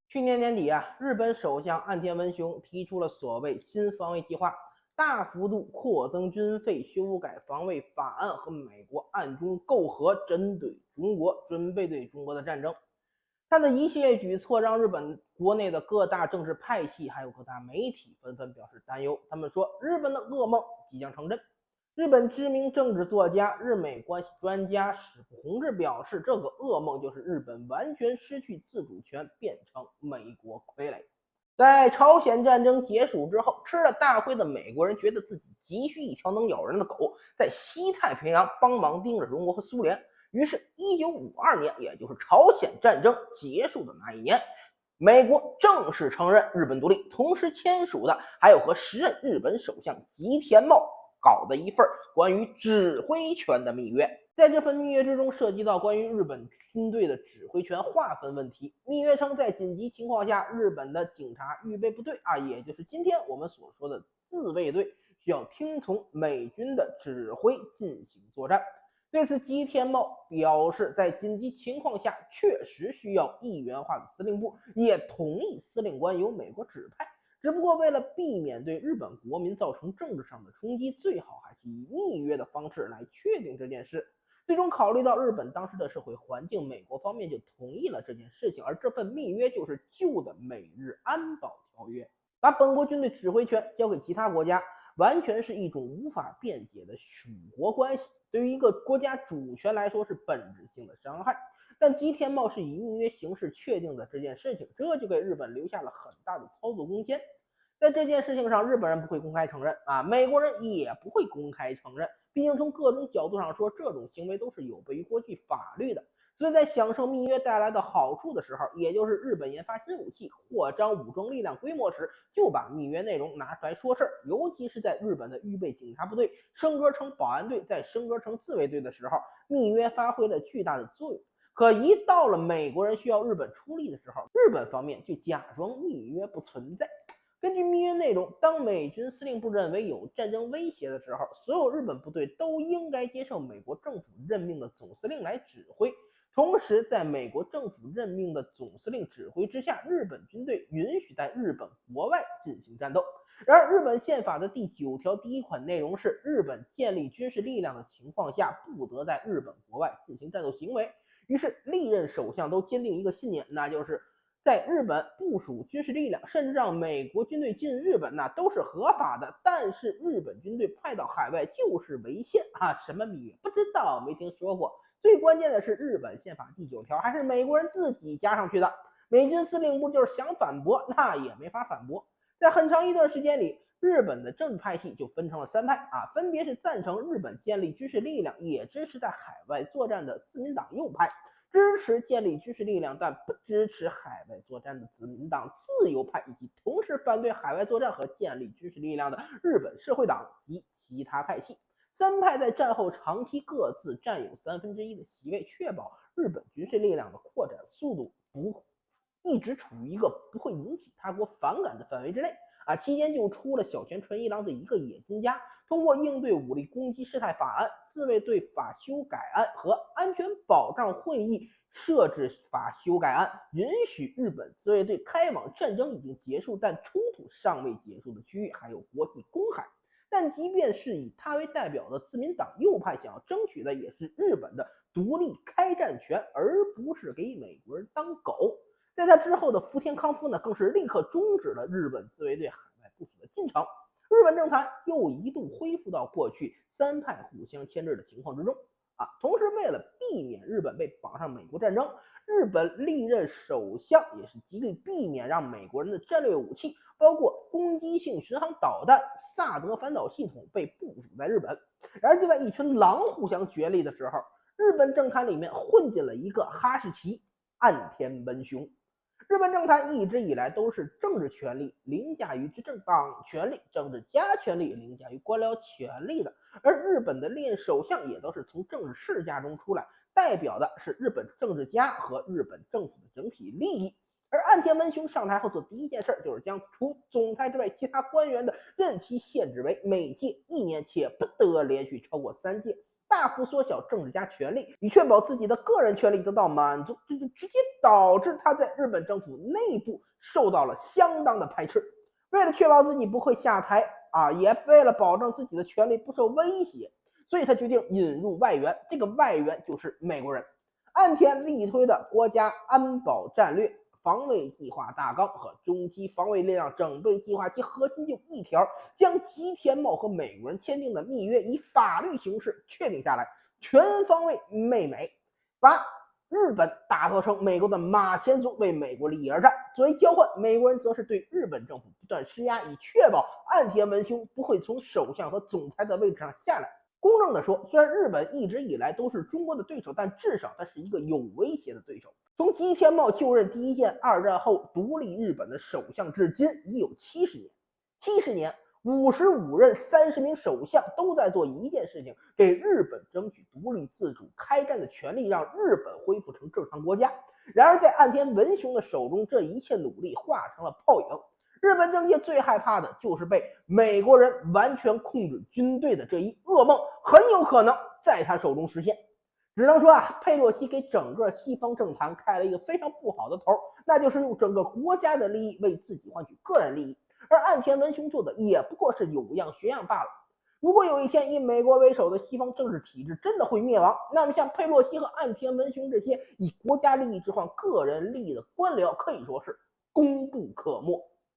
去年年底日本首相岸田文雄提出了所谓新防卫计划，大幅度扩增军费、修改防卫法案，和美国暗中媾和，针对中国，准备对中国的战争。他的一系列举措让日本国内的各大政治派系还有各大媒体纷纷表示担忧，他们说日本的噩梦即将成真。日本知名政治作家、日美关系专家史不弘志表示，这个噩梦就是日本完全失去自主权，变成美国傀儡。在朝鲜战争结束之后，吃了大亏的美国人觉得自己急需一条能咬人的狗，在西太平洋帮忙盯着中国和苏联。于是1952年，也就是朝鲜战争结束的那一年，美国正式承认日本独立，同时签署的还有和时任日本首相吉田茂搞的一份关于指挥权的密约。在这份密约之中，涉及到关于日本军队的指挥权划分问题。密约称，在紧急情况下，日本的警察预备部队也就是今天我们所说的自卫队，需要听从美军的指挥进行作战。对此，吉田茂表示，在紧急情况下确实需要一元化的司令部，也同意司令官由美国指派。只不过为了避免对日本国民造成政治上的冲击，最好还是以密约的方式来确定这件事。最终考虑到日本当时的社会环境，美国方面就同意了这件事情，而这份密约就是旧的美日安保条约，把本国军队指挥权交给其他国家，完全是一种无法辩解的属国关系，对于一个国家主权来说是本质性的伤害。但吉田茂是以密约形式确定的这件事情，这就给日本留下了很大的操作空间。在这件事情上，日本人不会公开承认美国人也不会公开承认，毕竟从各种角度上说，这种行为都是有悖于国际法律的。所以在享受密约带来的好处的时候，也就是日本研发新武器、扩张武装力量规模时，就把密约内容拿出来说事儿。尤其是在日本的预备警察部队升格成保安队，再升格成自卫队的时候，密约发挥了巨大的作用。可一到了美国人需要日本出力的时候，日本方面就假装密约不存在。根据密约内容，当美军司令部认为有战争威胁的时候，所有日本部队都应该接受美国政府任命的总司令来指挥。同时，在美国政府任命的总司令指挥之下，日本军队允许在日本国外进行战斗。然而，日本宪法的第9条第1款内容是，日本建立军事力量的情况下，不得在日本国外进行战斗行为。于是，历任首相都坚定一个信念，那就是在日本部署军事力量，甚至让美国军队进日本都是合法的。但是日本军队派到海外就是违宪什么密约不知道，没听说过。最关键的是，日本宪法第9条还是美国人自己加上去的，美军司令部就是想反驳，那也没法反驳。在很长一段时间里，日本的政治派系就分成了3派分别是赞成日本建立军事力量，也支持在海外作战的自民党右派，支持建立军事力量但不支持海外作战的自民党自由派，以及同时反对海外作战和建立军事力量的日本社会党及其他派系。3派在战后长期各自占有1/3的席位，确保日本军事力量的扩展速度一直处于一个不会引起他国反感的范围之内期间就出了小泉纯一郎的一个野心家，通过应对武力攻击事态法案、自卫队法修改案和安全保障会议设置法修改案，允许日本自卫队开往战争已经结束但冲突尚未结束的区域，还有国际公海。但即便是以他为代表的自民党右派，想要争取的也是日本的独立开战权，而不是给美国人当狗。在他之后的福田康夫更是立刻终止了日本自卫队海外部署的进程。日本政坛又一度恢复到过去3派互相牵制的情况之中同时，为了避免日本被绑上美国战争，日本历任首相也是极力避免让美国人的战略武器，包括攻击性巡航导弹萨德反导系统被部署在日本。然而，就在一群狼互相角力的时候，日本政坛里面混进了一个哈士奇岸田文雄。日本政坛一直以来都是政治权力凌驾于执政党权力，政治家权力凌驾于官僚权力的。而日本的历任首相也都是从政治世家中出来，代表的是日本政治家和日本政府的整体利益。而岸田文雄上台后做第一件事就是将除总裁之外其他官员的任期限制为每届1年，且不得连续超过3届。大幅缩小政治家权力，以确保自己的个人权利得到满足，这就直接导致他在日本政府内部受到了相当的排斥。为了确保自己不会下台也为了保证自己的权利不受威胁，所以他决定引入外援，这个外援就是美国人。岸田力推的国家安保战略、防卫计划大纲和中期防卫力量整备计划，其核心就一条，将吉田茂和美国人签订的密约以法律形式确定下来，全方位媚美，把日本打造成美国的马前卒，为美国利益而战。作为交换，美国人则是对日本政府不断施压，以确保岸田文雄不会从首相和总裁的位置上下来。公正的说，虽然日本一直以来都是中国的对手，但至少它是一个有威胁的对手。从吉田茂就任第一届二战后独立日本的首相至今已有70年，70年，55任30名首相都在做一件事情，给日本争取独立自主开战的权利，让日本恢复成正常国家。然而在岸田文雄的手中，这一切努力化成了泡影。日本政界最害怕的就是被美国人完全控制军队的这一噩梦，很有可能在他手中实现。只能说佩洛西给整个西方政坛开了一个非常不好的头，那就是用整个国家的利益为自己换取个人利益，而岸田文雄做的也不过是有样学样罢了。如果有一天以美国为首的西方政治体制真的会灭亡，那么像佩洛西和岸田文雄这些以国家利益置换个人利益的官僚，可以说是功不可没。